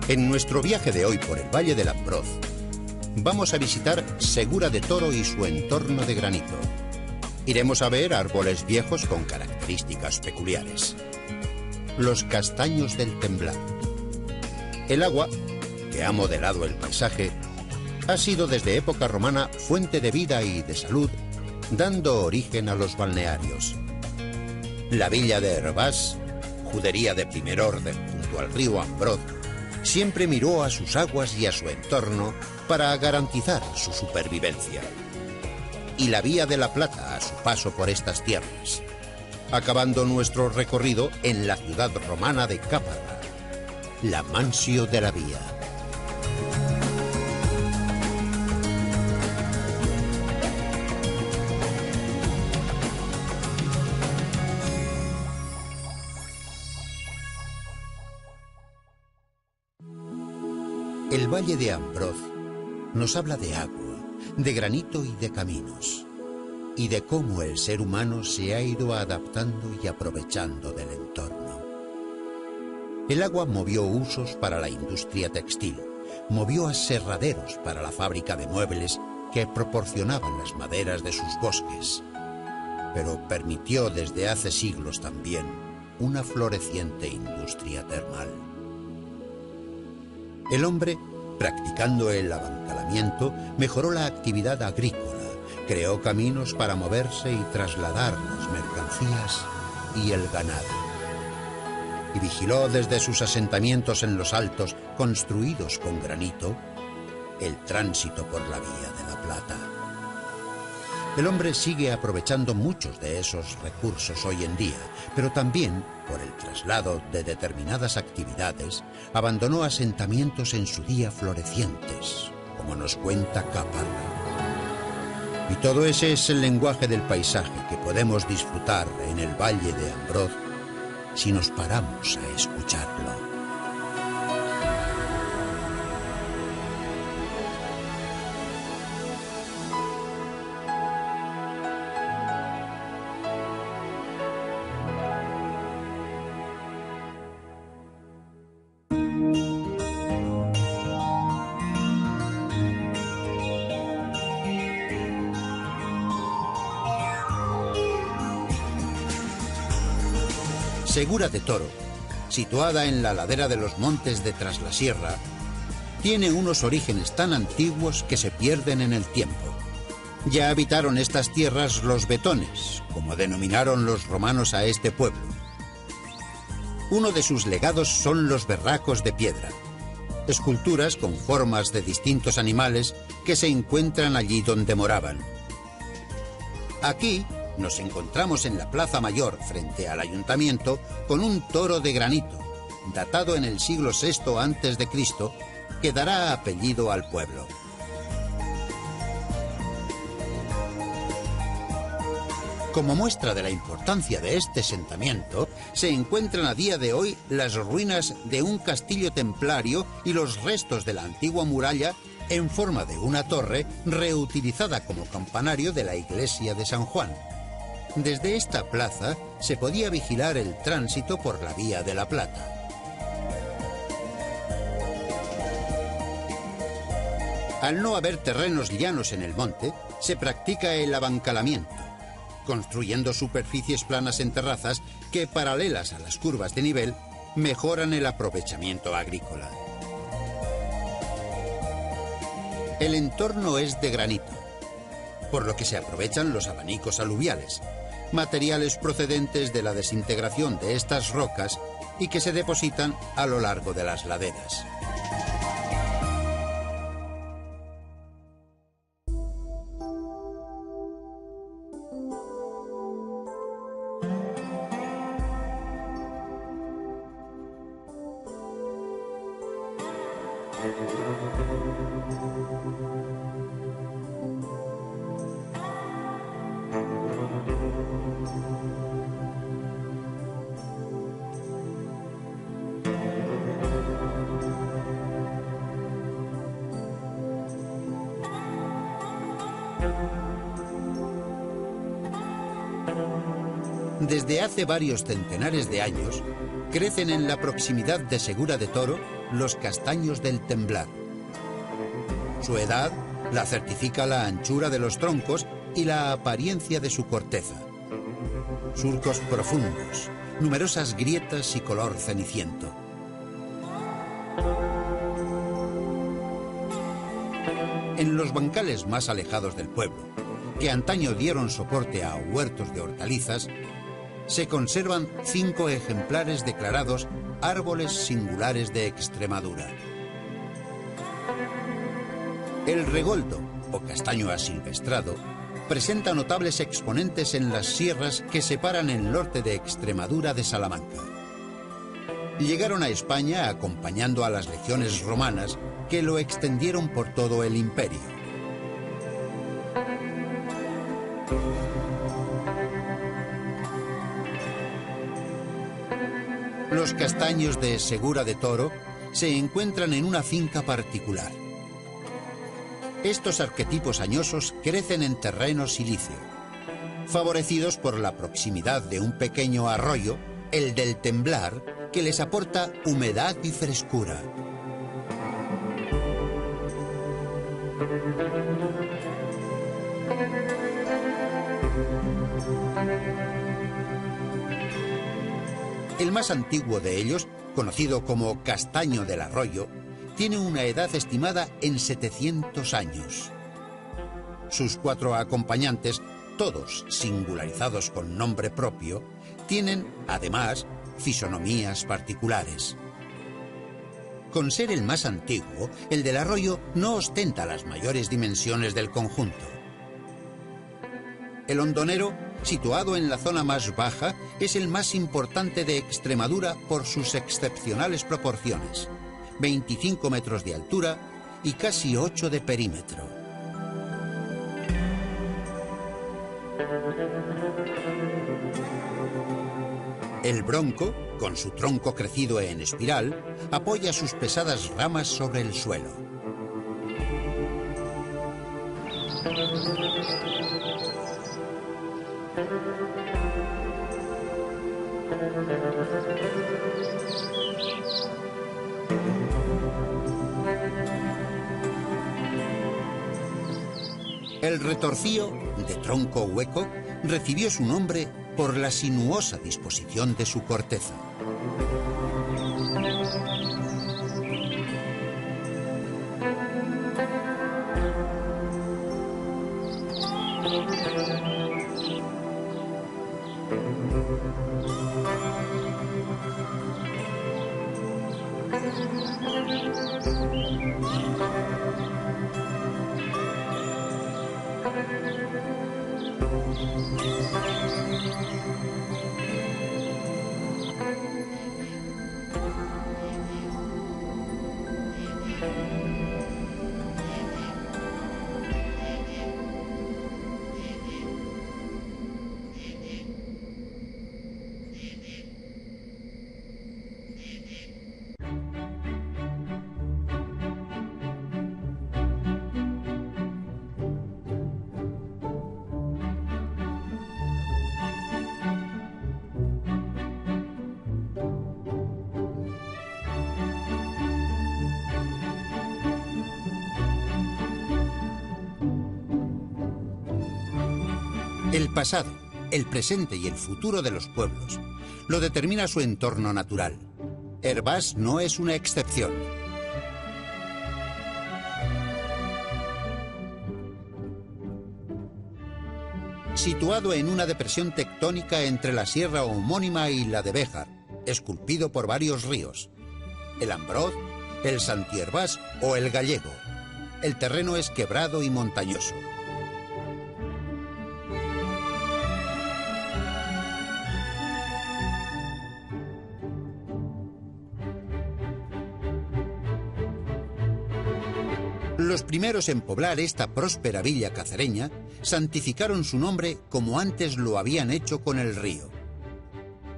En nuestro viaje de hoy por el Valle del Ambroz, vamos a visitar Segura de Toro y su entorno de granito. Iremos a ver árboles viejos con características peculiares. Los castaños del Temblat. El agua, que ha modelado el paisaje, ha sido desde época romana fuente de vida y de salud, dando origen a los balnearios. La villa de Hervás, judería de primer orden junto al río Ambroz, siempre miró a sus aguas y a su entorno para garantizar su supervivencia. Y la Vía de la Plata a su paso por estas tierras, acabando nuestro recorrido en la ciudad romana de Cáparra, la Mansio de la Vía. El Valle de Ambroz nos habla de agua, de granito y de caminos, y de cómo el ser humano se ha ido adaptando y aprovechando del entorno. El agua movió usos para la industria textil, movió aserraderos para la fábrica de muebles que proporcionaban las maderas de sus bosques, pero permitió desde hace siglos también una floreciente industria termal. El hombre, practicando el abancalamiento, mejoró la actividad agrícola, creó caminos para moverse y trasladar las mercancías y el ganado. Y vigiló desde sus asentamientos en los altos, construidos con granito, el tránsito por la Vía de la Plata. El hombre sigue aprovechando muchos de esos recursos hoy en día, pero también, por el traslado de determinadas actividades, abandonó asentamientos en su día florecientes, como nos cuenta Cáparra. Y todo ese es el lenguaje del paisaje que podemos disfrutar en el Valle de Ambroz si nos paramos a escucharlo. Segura de Toro, situada en la ladera de los montes de Traslasierra, tiene unos orígenes tan antiguos que se pierden en el tiempo. Ya habitaron estas tierras los betones, como denominaron los romanos a este pueblo. Uno de sus legados son los berracos de piedra, esculturas con formas de distintos animales que se encuentran allí donde moraban. Aquí nos encontramos en la Plaza Mayor, frente al ayuntamiento, con un toro de granito, datado en el siglo VI a.C., que dará apellido al pueblo. Como muestra de la importancia de este asentamiento, se encuentran a día de hoy las ruinas de un castillo templario y los restos de la antigua muralla en forma de una torre reutilizada como campanario de la iglesia de San Juan. Desde esta plaza se podía vigilar el tránsito por la Vía de la Plata. Al no haber terrenos llanos en el monte, se practica el abancalamiento, construyendo superficies planas en terrazas que, paralelas a las curvas de nivel, mejoran el aprovechamiento agrícola. El entorno es de granito, por lo que se aprovechan los abanicos aluviales, materiales procedentes de la desintegración de estas rocas y que se depositan a lo largo de las laderas. Desde hace varios centenares de años, crecen en la proximidad de Segura de Toro los castaños del Temblar. Su edad la certifica la anchura de los troncos y la apariencia de su corteza. Surcos profundos, numerosas grietas y color ceniciento. En los bancales más alejados del pueblo, que antaño dieron soporte a huertos de hortalizas, se conservan 5 ejemplares declarados árboles singulares de Extremadura. El regoldo, o castaño asilvestrado, presenta notables exponentes en las sierras que separan el norte de Extremadura de Salamanca. Llegaron a España acompañando a las legiones romanas que lo extendieron por todo el imperio. Los castaños de Segura de Toro se encuentran en una finca particular. Estos arquetipos añosos crecen en terreno silicio, favorecidos por la proximidad de un pequeño arroyo, el del Temblar, que les aporta humedad y frescura. El más antiguo de ellos, conocido como Castaño del Arroyo, tiene una edad estimada en 700 años. Sus 4 acompañantes, todos singularizados con nombre propio, tienen, además, fisonomías particulares. Con ser el más antiguo, el del Arroyo no ostenta las mayores dimensiones del conjunto. El hondonero, situado en la zona más baja, es el más importante de Extremadura por sus excepcionales proporciones: 25 metros de altura y casi 8 de perímetro. El bronco, con su tronco crecido en espiral, apoya sus pesadas ramas sobre el suelo. El retorcío, de tronco hueco, recibió su nombre por la sinuosa disposición de su corteza. El pasado, el presente y el futuro de los pueblos lo determina su entorno natural. Hervás no es una excepción. Situado en una depresión tectónica entre la sierra homónima y la de Béjar, esculpido por varios ríos, el Ambroz, el Santiervás o el Gallego, el terreno es quebrado y montañoso. Los primeros en poblar esta próspera villa cacereña santificaron su nombre como antes lo habían hecho con el río.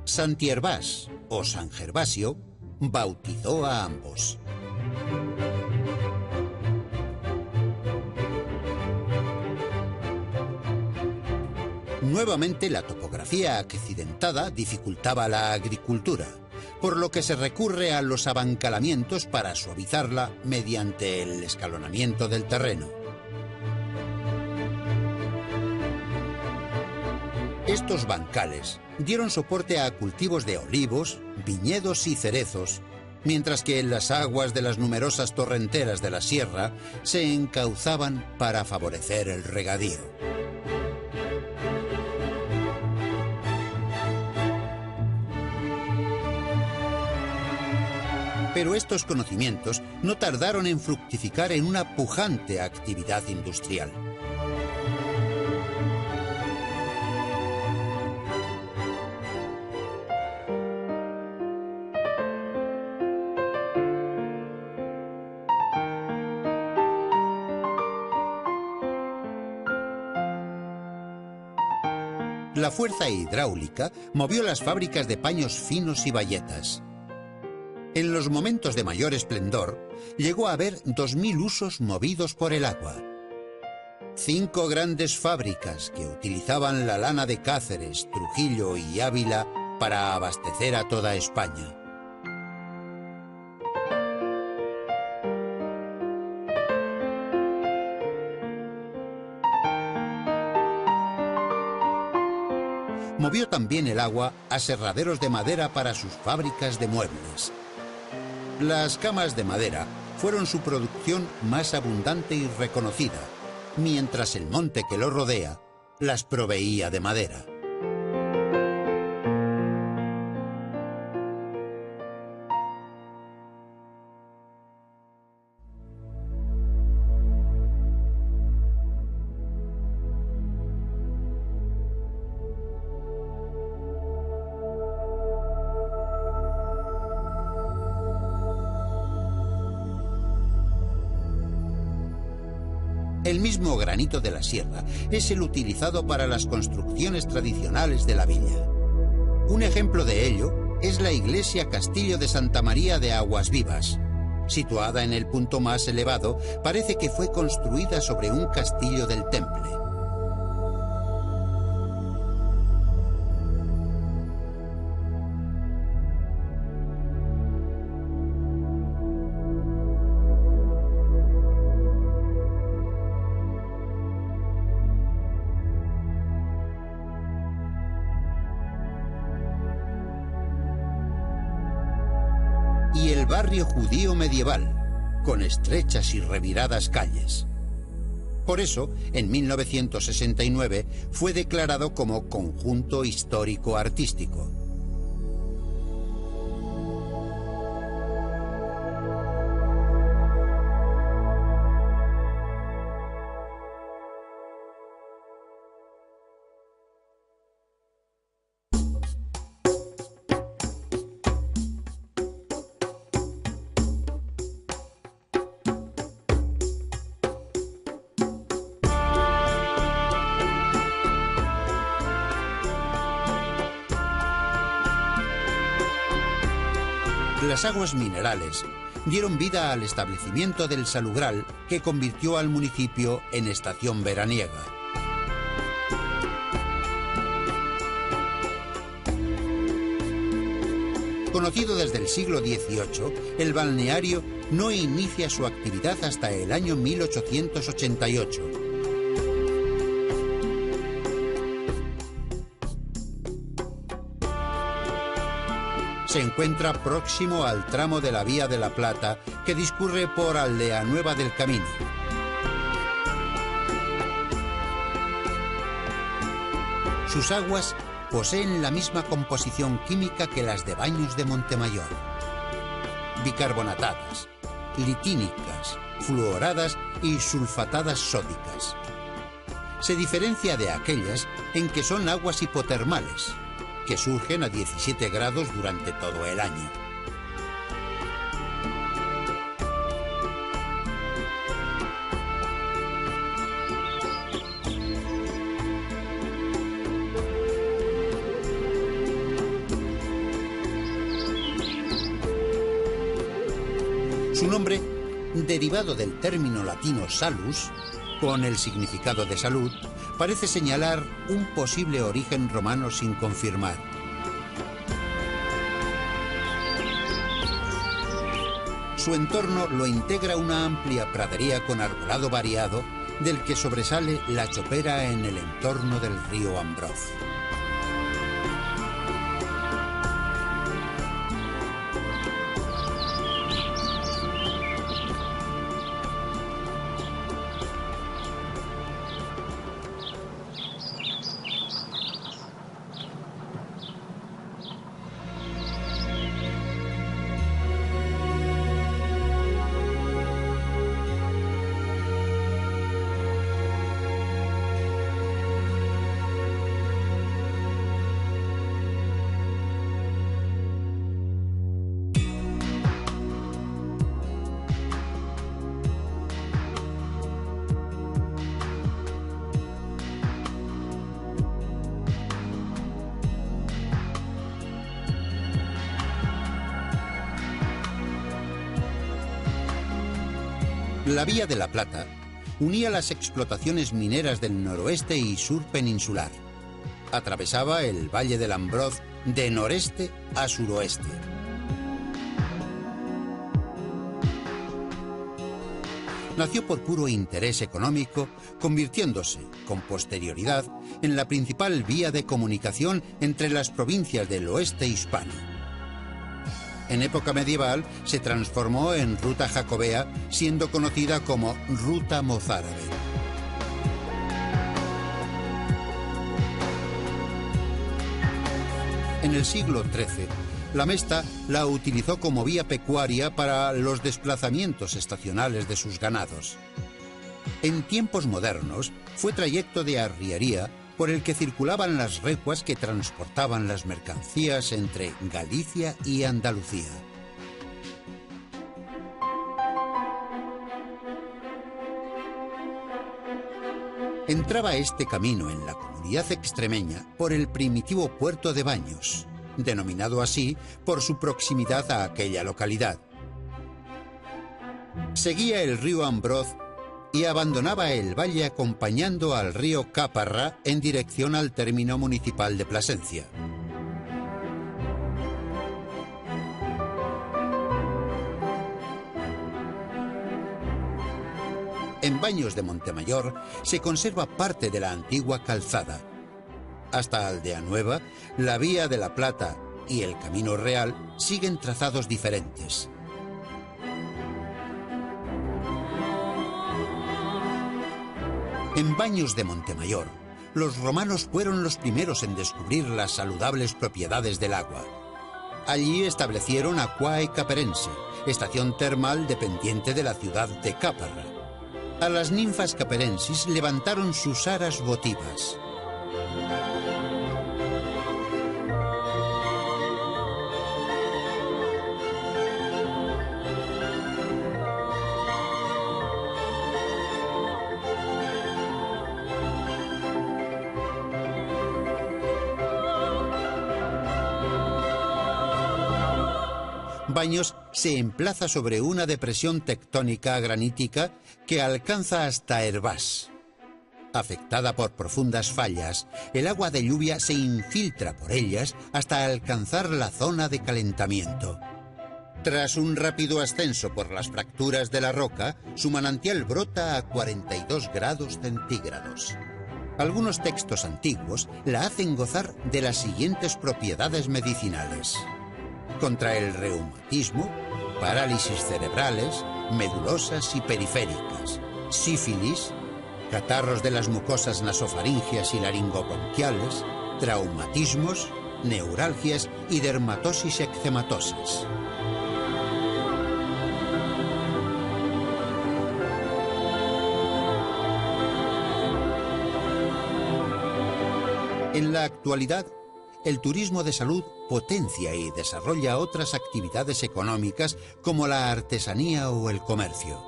Santiervás o San Gervasio bautizó a ambos. Nuevamente, la topografía accidentada dificultaba la agricultura, por lo que se recurre a los abancalamientos para suavizarla mediante el escalonamiento del terreno. Estos bancales dieron soporte a cultivos de olivos, viñedos y cerezos, mientras que las aguas de las numerosas torrenteras de la sierra se encauzaban para favorecer el regadío. Pero estos conocimientos no tardaron en fructificar en una pujante actividad industrial. La fuerza hidráulica movió las fábricas de paños finos y bayetas. En los momentos de mayor esplendor, llegó a haber 2000 usos movidos por el agua. 5 grandes fábricas que utilizaban la lana de Cáceres, Trujillo y Ávila para abastecer a toda España. Movió también el agua a aserraderos de madera para sus fábricas de muebles. Las camas de madera fueron su producción más abundante y reconocida, mientras el monte que lo rodea las proveía de madera. El mismo granito de la sierra es el utilizado para las construcciones tradicionales de la villa. Un ejemplo de ello es la iglesia Castillo de Santa María de Aguas Vivas. Situada en el punto más elevado, parece que fue construida sobre un castillo del Temple. Y el barrio judío medieval, con estrechas y reviradas calles. Por eso, en 1969 fue declarado como conjunto histórico-artístico. Las aguas minerales dieron vida al establecimiento del Salugral, que convirtió al municipio en estación veraniega. Conocido desde el siglo XVIII, el balneario no inicia su actividad hasta el año 1888. Se encuentra próximo al tramo de la Vía de la Plata que discurre por Aldeanueva del Camino. Sus aguas poseen la misma composición química que las de Baños de Montemayor. Bicarbonatadas, litínicas, fluoradas y sulfatadas sódicas. Se diferencia de aquellas en que son aguas hipotermales, que surgen a 17 grados durante todo el año. Su nombre, derivado del término latino salus, con el significado de salud, parece señalar un posible origen romano sin confirmar. Su entorno lo integra una amplia pradería con arbolado variado, del que sobresale la chopera en el entorno del río Ambroz. La Vía de la Plata unía las explotaciones mineras del noroeste y sur peninsular. Atravesaba el valle del Ambroz de noreste a suroeste. Nació por puro interés económico, convirtiéndose, con posterioridad, en la principal vía de comunicación entre las provincias del oeste hispano. En época medieval se transformó en ruta jacobea, siendo conocida como ruta mozárabe. En el siglo XIII, la Mesta la utilizó como vía pecuaria para los desplazamientos estacionales de sus ganados. En tiempos modernos, fue trayecto de arriería por el que circulaban las recuas que transportaban las mercancías entre Galicia y Andalucía. Entraba este camino en la comunidad extremeña por el primitivo puerto de Baños, denominado así por su proximidad a aquella localidad. Seguía el río Ambroz y abandonaba el valle acompañando al río Caparra en dirección al término municipal de Plasencia. En Baños de Montemayor se conserva parte de la antigua calzada. Hasta Aldea Nueva, la Vía de la Plata y el Camino Real siguen trazados diferentes. En Baños de Montemayor, los romanos fueron los primeros en descubrir las saludables propiedades del agua. Allí establecieron Aquae Caperense, estación termal dependiente de la ciudad de Caparra. A las ninfas caperensis levantaron sus aras votivas. Baños se emplaza sobre una depresión tectónica granítica que alcanza hasta Hervás. Afectada por profundas fallas, el agua de lluvia se infiltra por ellas hasta alcanzar la zona de calentamiento. Tras un rápido ascenso por las fracturas de la roca, su manantial brota a 42 grados centígrados. Algunos textos antiguos la hacen gozar de las siguientes propiedades medicinales: contra el reumatismo, parálisis cerebrales, medulosas y periféricas, sífilis, catarros de las mucosas nasofaringeas y laringobronquiales, traumatismos, neuralgias y dermatosis eczematosas. En la actualidad, el turismo de salud potencia y desarrolla otras actividades económicas como la artesanía o el comercio.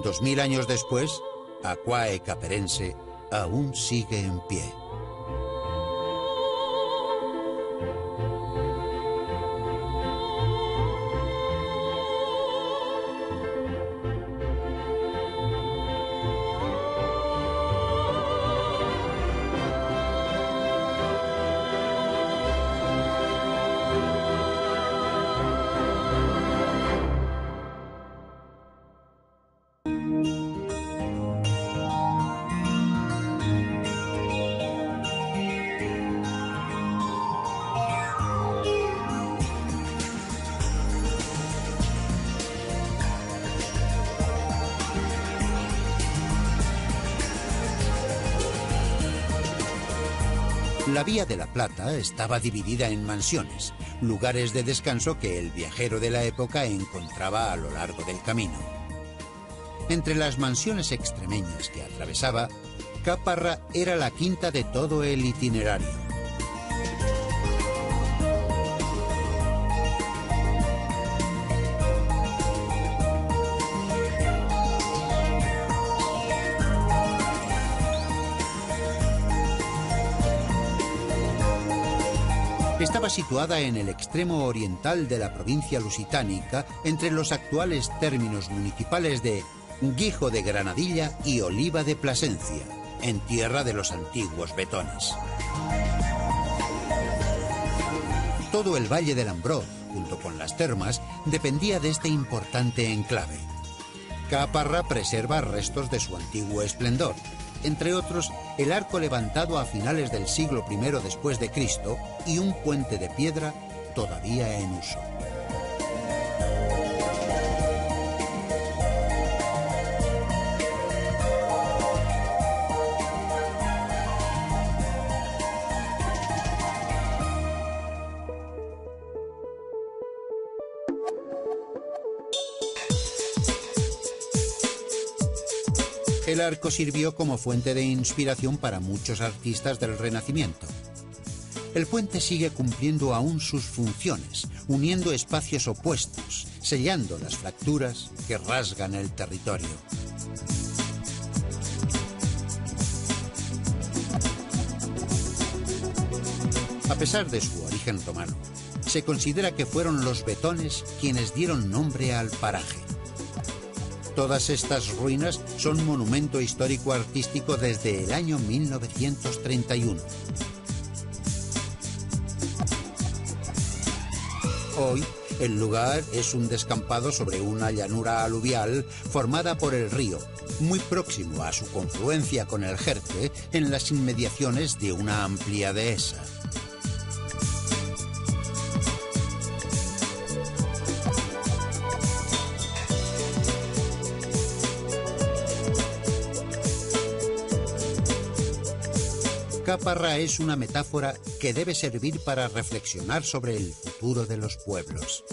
2000 años después, Aquae Caperense aún sigue en pie. La Vía de la Plata estaba dividida en mansiones, lugares de descanso que el viajero de la época encontraba a lo largo del camino. Entre las mansiones extremeñas que atravesaba, Caparra era la quinta de todo el itinerario. Estaba situada en el extremo oriental de la provincia lusitanica, entre los actuales términos municipales de Guijo de Granadilla y Oliva de Plasencia, en tierra de los antiguos betones. Todo el valle del Ambroz, junto con las termas, dependía de este importante enclave. Caparra preserva restos de su antiguo esplendor, entre otros el arco levantado a finales del siglo I después de Cristo y un puente de piedra todavía en uso. El arco sirvió como fuente de inspiración para muchos artistas del Renacimiento. El puente sigue cumpliendo aún sus funciones, uniendo espacios opuestos, sellando las fracturas que rasgan el territorio. A pesar de su origen romano, se considera que fueron los betones quienes dieron nombre al paraje. Todas estas ruinas son monumento histórico artístico desde el año 1931. Hoy, el lugar es un descampado sobre una llanura aluvial formada por el río, muy próximo a su confluencia con el Jerte en las inmediaciones de una amplia dehesa. Caparra es una metáfora que debe servir para reflexionar sobre el futuro de los pueblos.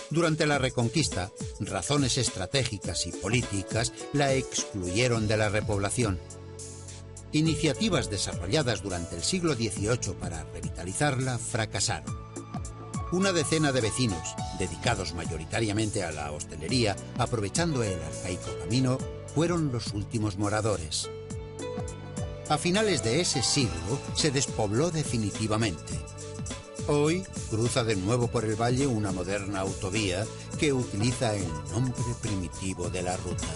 Durante la Reconquista, razones estratégicas y políticas la excluyeron de la repoblación. Iniciativas desarrolladas durante el siglo XVIII para revitalizarla fracasaron. Una decena de vecinos, dedicados mayoritariamente a la hostelería, aprovechando el arcaico camino, fueron los últimos moradores. A finales de ese siglo se despobló definitivamente. Hoy cruza de nuevo por el valle una moderna autovía que utiliza el nombre primitivo de la ruta.